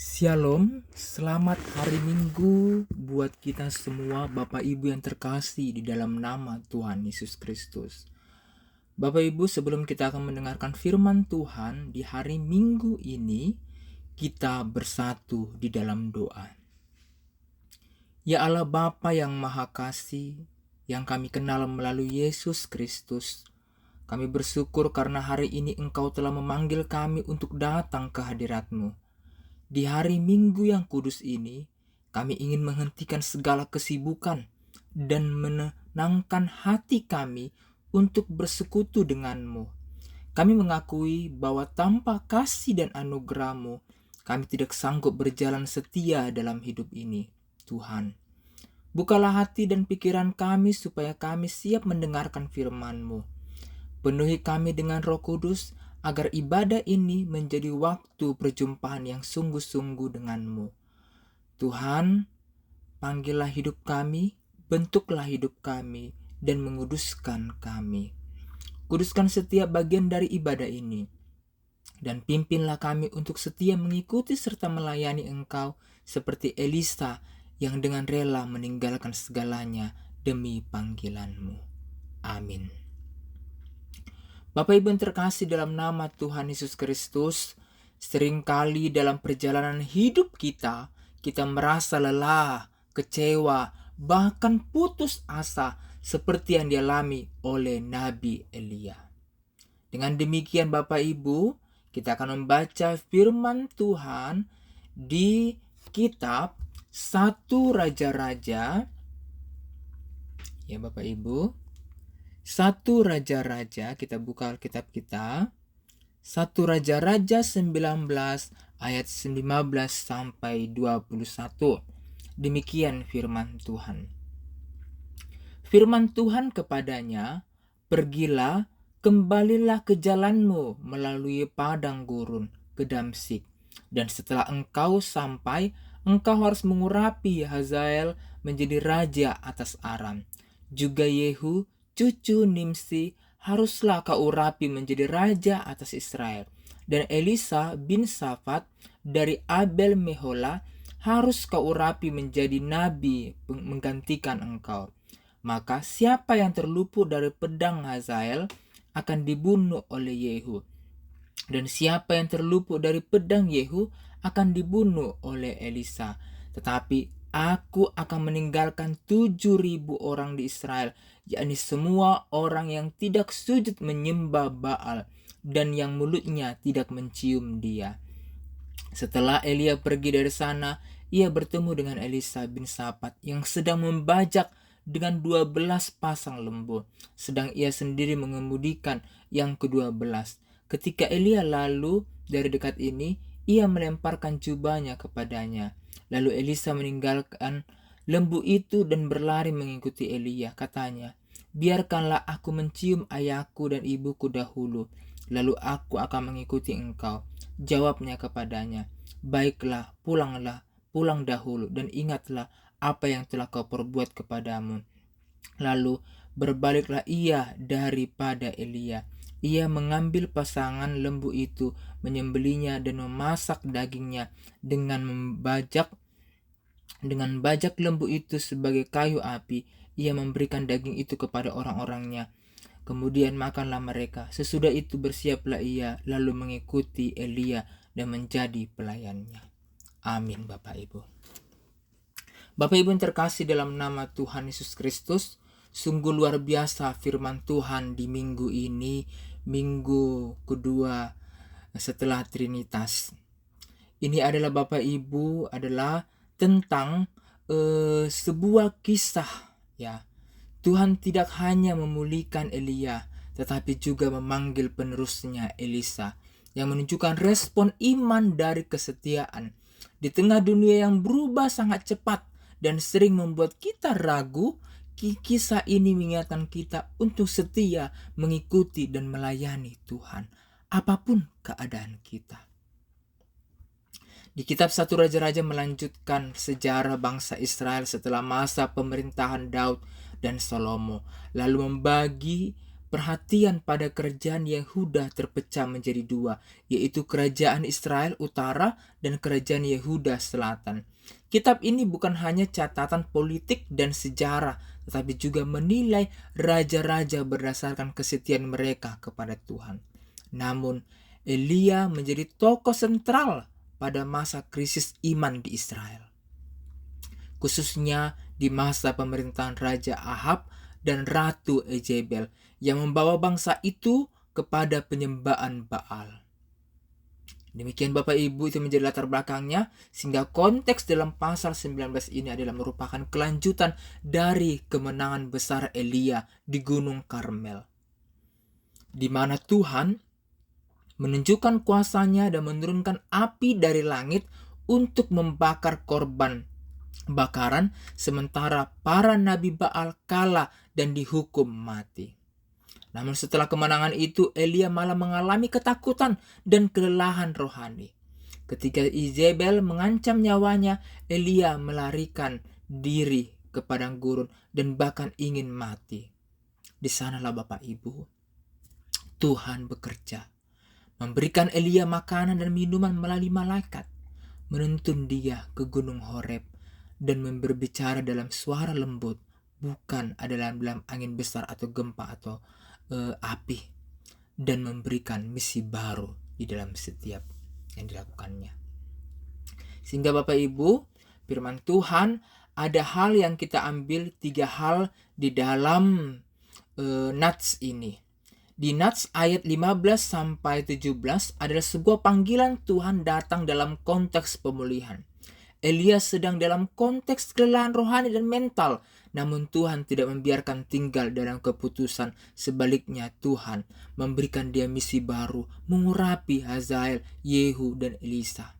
Shalom, selamat hari Minggu buat kita semua Bapak Ibu yang terkasih di dalam nama Tuhan Yesus Kristus. Bapak Ibu, sebelum kita akan mendengarkan firman Tuhan di hari Minggu ini, kita bersatu di dalam doa. Ya Allah Bapa yang Maha Kasih, yang kami kenal melalui Yesus Kristus, kami bersyukur karena hari ini Engkau telah memanggil kami untuk datang ke hadirat-Mu. Di hari Minggu yang kudus ini, kami ingin menghentikan segala kesibukan dan menenangkan hati kami untuk bersekutu dengan-Mu. Kami mengakui bahwa tanpa kasih dan anugerah-Mu, kami tidak sanggup berjalan setia dalam hidup ini. Tuhan, bukalah hati dan pikiran kami supaya kami siap mendengarkan firman-Mu. Penuhi kami dengan Roh Kudus, agar ibadah ini menjadi waktu perjumpaan yang sungguh-sungguh dengan-Mu. Tuhan, panggillah hidup kami, bentuklah hidup kami, dan menguduskan kami. Kuduskan setiap bagian dari ibadah ini, dan pimpinlah kami untuk setia mengikuti serta melayani Engkau seperti Elisa yang dengan rela meninggalkan segalanya demi panggilan-Mu. Amin. Bapak Ibu yang terkasih dalam nama Tuhan Yesus Kristus, seringkali dalam perjalanan hidup kita merasa lelah, kecewa, bahkan putus asa seperti yang dialami oleh Nabi Elia. Dengan demikian Bapak Ibu, kita akan membaca firman Tuhan di kitab 1 Raja-Raja. Ya Bapak Ibu, 1 Raja-Raja, kita buka Alkitab kita. 1 Raja-Raja 19 ayat 15 sampai 21. Demikian firman Tuhan. Firman Tuhan kepadanya, "Pergilah, kembalilah ke jalanmu melalui padang gurun ke Damsyik. Dan setelah engkau sampai, engkau harus mengurapi Hazael menjadi raja atas Aram. Juga Yehu, cucu Nimsi, haruslah kau urapi menjadi raja atas Israel. Dan Elisa bin Safat dari Abel Mehola harus kau urapi menjadi nabi menggantikan engkau. Maka siapa yang terluput dari pedang Hazael akan dibunuh oleh Yehu. Dan siapa yang terluput dari pedang Yehu akan dibunuh oleh Elisa. Tetapi aku akan meninggalkan 7.000 orang di Israel, yakni semua orang yang tidak sujud menyembah Baal dan yang mulutnya tidak mencium dia." Setelah Elia pergi dari sana, ia bertemu dengan Elisa bin Safat yang sedang membajak dengan 12 pasang lembu, sedang ia sendiri mengemudikan yang ke-12. Ketika Elia lalu dari dekat ini, ia melemparkan jubahnya kepadanya. Lalu Elisa meninggalkan lembu itu dan berlari mengikuti Elia. Katanya, "Biarkanlah aku mencium ayahku dan ibuku dahulu, lalu aku akan mengikuti engkau." Jawabnya kepadanya, "Baiklah, pulang dahulu dan ingatlah apa yang telah kau perbuat kepadamu." Lalu berbaliklah ia daripada Elia. Ia mengambil pasangan lembu itu, menyembelinya dan memasak dagingnya dengan bajak lembu itu sebagai kayu api. Ia memberikan daging itu kepada orang-orangnya. Kemudian makanlah mereka. Sesudah itu bersiaplah ia, lalu mengikuti Elia dan menjadi pelayannya. Amin Bapak Ibu. Bapak Ibu yang terkasih dalam nama Tuhan Yesus Kristus, sungguh luar biasa firman Tuhan di minggu ini, minggu kedua setelah Trinitas. Ini adalah Bapak Ibu adalah tentang sebuah kisah, ya. Tuhan tidak hanya memulihkan Elia, tetapi juga memanggil penerusnya Elisa, yang menunjukkan respon iman dari kesetiaan. Di tengah dunia yang berubah sangat cepat dan sering membuat kita ragu, kisah ini mengingatkan kita untuk setia mengikuti dan melayani Tuhan, apapun keadaan kita. Di kitab 1 Raja-Raja melanjutkan sejarah bangsa Israel setelah masa pemerintahan Daud dan Salomo, lalu membagi perhatian pada kerajaan Yehuda terpecah menjadi dua, yaitu kerajaan Israel Utara dan kerajaan Yehuda Selatan. Kitab ini bukan hanya catatan politik dan sejarah, tetapi juga menilai raja-raja berdasarkan kesetiaan mereka kepada Tuhan. Namun, Elia menjadi tokoh sentral pada masa krisis iman di Israel, khususnya di masa pemerintahan Raja Ahab dan Ratu Jezebel yang membawa bangsa itu kepada penyembahan Baal. Demikian Bapak Ibu, itu menjadi latar belakangnya, sehingga konteks dalam pasal 19 ini adalah merupakan kelanjutan dari kemenangan besar Elia di Gunung Karmel, di mana Tuhan menunjukkan kuasanya dan menurunkan api dari langit untuk membakar korban bakaran, sementara para nabi Baal kalah dan dihukum mati. Namun setelah kemenangan itu, Elia malah mengalami ketakutan dan kelelahan rohani. Ketika Jezebel mengancam nyawanya, Elia melarikan diri ke padang gurun dan bahkan ingin mati. Di sanalah Bapak Ibu, Tuhan bekerja, memberikan Elia makanan dan minuman melalui malaikat, menuntun dia ke Gunung Horeb dan berbicara dalam suara lembut, bukan adalah dalam angin besar atau gempa atau api, dan memberikan misi baru di dalam setiap yang dilakukannya. Sehingga Bapak Ibu, firman Tuhan, ada hal yang kita ambil, 3 hal di dalam Nats ini. Di Nats ayat 15-17 adalah sebuah panggilan Tuhan datang dalam konteks pemulihan. Elia sedang dalam konteks kelelahan rohani dan mental, namun Tuhan tidak membiarkan tinggal dalam keputusan. Sebaliknya Tuhan memberikan dia misi baru, mengurapi Hazael, Yehu, dan Elisa,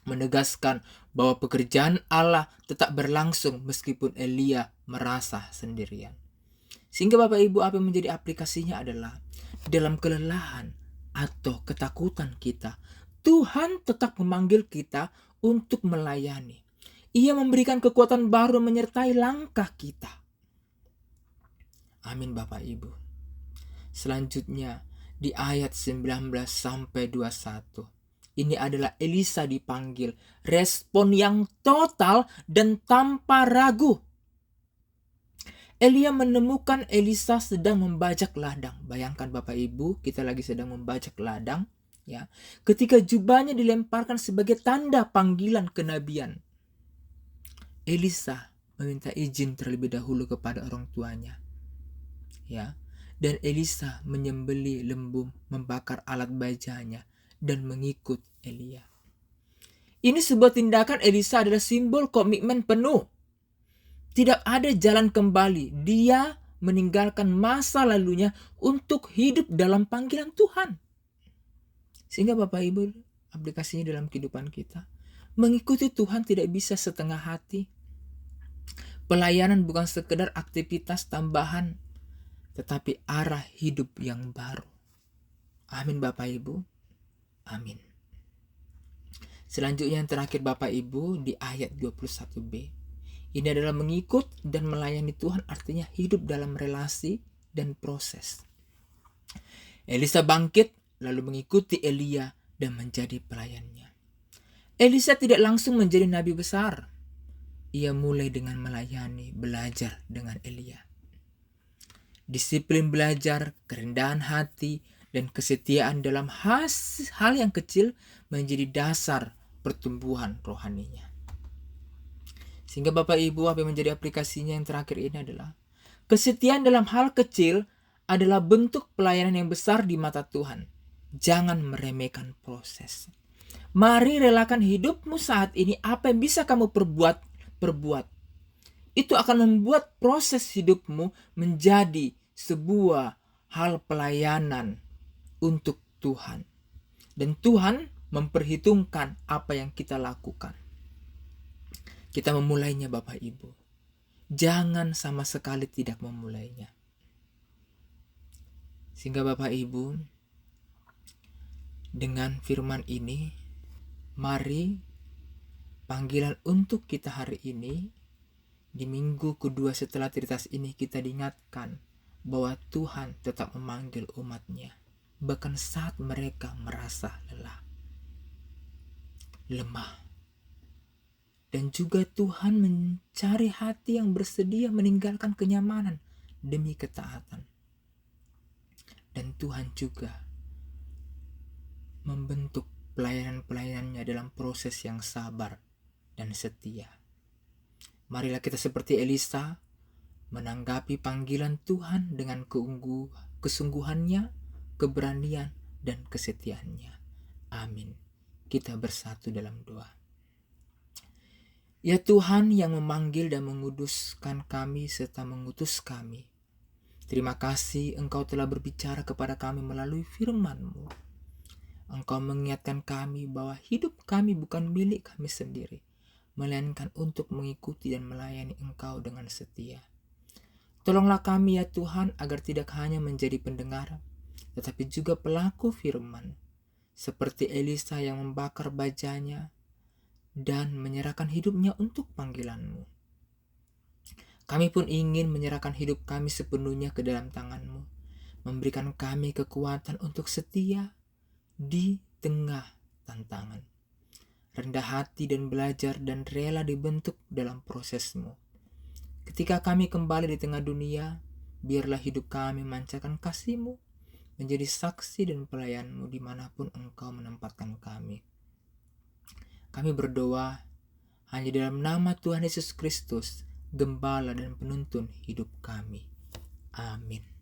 menegaskan bahwa pekerjaan Allah tetap berlangsung meskipun Elia merasa sendirian. Sehingga Bapak Ibu, apa yang menjadi aplikasinya adalah dalam kelelahan atau ketakutan kita, Tuhan tetap memanggil kita untuk melayani. Ia memberikan kekuatan baru menyertai langkah kita. Amin Bapak Ibu. Selanjutnya di ayat 19-21. Ini adalah Elisa dipanggil. Respon yang total dan tanpa ragu. Elia menemukan Elisa sedang membajak ladang. Bayangkan Bapak Ibu, kita lagi sedang membajak ladang, ya. Ketika jubahnya dilemparkan sebagai tanda panggilan kenabian, Elisa meminta izin terlebih dahulu kepada orang tuanya, ya. Dan Elisa menyembelih lembu, membakar alat bajanya, dan mengikut Elia. Ini sebuah tindakan Elisa adalah simbol komitmen penuh. Tidak ada jalan kembali. Dia meninggalkan masa lalunya untuk hidup dalam panggilan Tuhan. Sehingga Bapak Ibu, aplikasinya dalam kehidupan kita, mengikuti Tuhan tidak bisa setengah hati. Pelayanan bukan sekedar aktivitas tambahan, tetapi arah hidup yang baru. Amin Bapak Ibu. Amin. Selanjutnya yang terakhir Bapak Ibu, di ayat 21b. Ini adalah mengikut dan melayani Tuhan, artinya hidup dalam relasi dan proses. Elisa bangkit lalu mengikuti Elia dan menjadi pelayannya. Elisa tidak langsung menjadi nabi besar. Ia mulai dengan melayani, belajar dengan Elia. Disiplin belajar, kerendahan hati, dan kesetiaan dalam hal yang kecil menjadi dasar pertumbuhan rohaninya. Sehingga Bapak Ibu, apa yang menjadi aplikasinya yang terakhir ini adalah kesetiaan dalam hal kecil adalah bentuk pelayanan yang besar di mata Tuhan. Jangan meremehkan proses. Mari relakan hidupmu saat ini. Apa yang bisa kamu perbuat. Itu akan membuat proses hidupmu menjadi sebuah hal pelayanan untuk Tuhan. Dan Tuhan memperhitungkan apa yang kita lakukan. Kita memulainya Bapak Ibu. Jangan sama sekali tidak memulainya. Sehingga Bapak Ibu, dengan firman ini, mari panggilan untuk kita hari ini, di minggu kedua setelah Tritas ini, kita diingatkan bahwa Tuhan tetap memanggil umat-Nya, bahkan saat mereka merasa lelah, lemah. Dan juga Tuhan mencari hati yang bersedia meninggalkan kenyamanan demi ketaatan. Dan Tuhan juga membentuk pelayanan-pelayanannya dalam proses yang sabar dan setia. Marilah kita seperti Elisa menanggapi panggilan Tuhan dengan kesungguhannya, keberanian, dan kesetiaannya. Amin. Kita bersatu dalam doa. Ya Tuhan yang memanggil dan menguduskan kami serta mengutus kami, terima kasih Engkau telah berbicara kepada kami melalui firman-Mu. Engkau mengingatkan kami bahwa hidup kami bukan milik kami sendiri, melainkan untuk mengikuti dan melayani Engkau dengan setia. Tolonglah kami ya Tuhan agar tidak hanya menjadi pendengar, tetapi juga pelaku firman, seperti Elisa yang membakar bajanya dan menyerahkan hidupnya untuk panggilan-Mu. Kami pun ingin menyerahkan hidup kami sepenuhnya ke dalam tangan-Mu, memberikan kami kekuatan untuk setia di tengah tantangan, rendah hati dan belajar dan rela dibentuk dalam proses-Mu. Ketika kami kembali di tengah dunia, biarlah hidup kami memancarkan kasih-Mu, menjadi saksi dan pelayan-Mu dimanapun Engkau menempatkan kami. Kami berdoa hanya dalam nama Tuhan Yesus Kristus, Gembala dan Penuntun hidup kami. Amin.